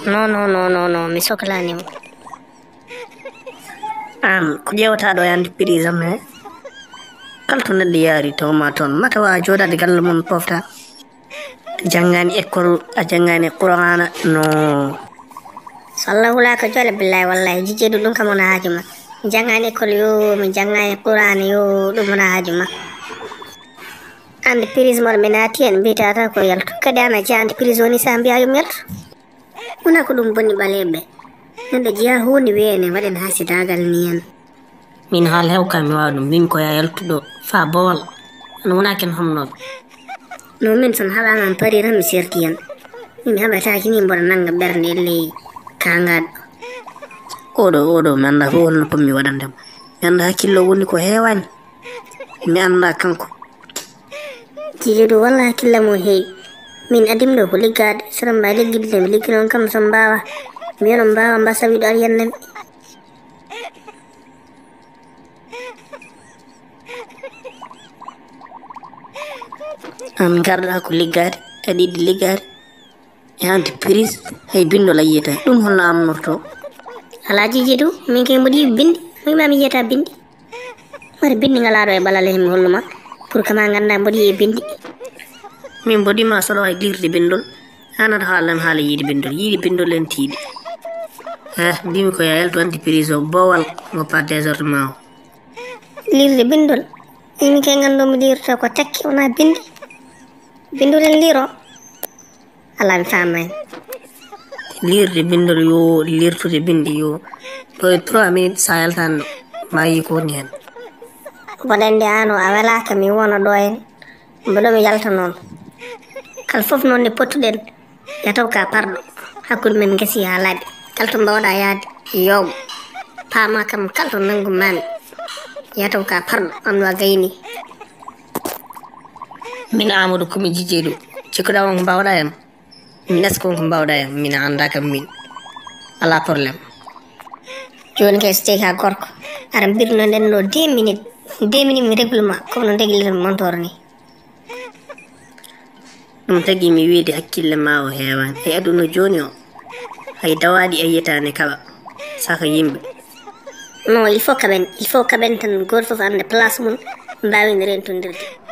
No, no, no, no, no, mi sohlani mo. An ko ƴewtaɗo e entreprise am he kala to neɗɗo yaari tawma toon mata wawa joɗade galle mum pofta a janggani école a janggani qur'ana no so Allah hulaka jole billahi wallahi jijjeɗu ɗum kam wona haaju ma mi janggani école yo mi janggani qur'ana yo ɗum wona haaju ma entreprise moɗo mi naati hen mbiyata tan ko yaltu kadi an a jeeya entreprise woni sa mbiya yomi yaltu wona ko ɗum bonni ɓaleɓe neɗɗo jeeya hunde wiyene waɗen hasidagal ni hen min haala hew kam mi wawa ɗum mbimi ko ya yaltuɗo fa bowal an wona ken homnoɓe no min son haɓama mi pari tan mi serti hen min haɓataki ni mboɗo nanga ɓerde ley kangaɗo oɗo mi anda fo wonno pommi waɗandemo mi anda hakkillo woni ko hewani mi anda kanko jiiɗo walla hakkille mum heewi min adimɗo ko liggade soɗon mbawi liggidde mi liggi noon kam son mbawa mi wiya non mbawa mba sawiɗo ari yennami an garɗa ko liggade aɗa yiɗi liggade e entreprise hay bindol a yiyata ɗum holno amnorto ala jiiɗi ɗum min kay mboɗo yiɗi bindi mimami yiyata bindi mari bindi ngalaɗo e ɓalal hen mi holluma pour que ma ganda mboɗo yiye bindi min mboɗima soɗo wawi lirde bindol hanata haalan haala yiide bindol yiide bindol en tiiɗi mbimi ko ya yaltu entreprise o bowal mo par désortement o lirde bindol min kay gandomi lirta ko tekke wona bindi bindol en liro ala mi famani lirde bindol yo lirtude bindi yo ɗo e 3 minutes sa yaltanno ma yi ko woni hen boɗande an o a welaka mi wona ɗo en mboɗo mi yalta noon kala foof noon ne pottuɗen yataw ka parɗo hakkude men gasi ha laaɓi kala to mbawɗa yaade yowgo paama kam kala to nanggu mami yataw ka parɗo andu a gayni min Amadou komi jijjeɗo cikkuɗa on ko mbawɗa hen min est ce que on ko mbawɗa hen min anda kam min ala probléme joni kay so tawi ka gorko ara birno nden no 2 minutes mi réglement comme no réglirta montore ni ɗum tagui mi wiide hakkille ma o hewani hay aduna joni o hay dawaɗi a yiyatani kaɓa saka yimɓe non il faut kaɓen tan goto foof anda place mum mbawin rentodirde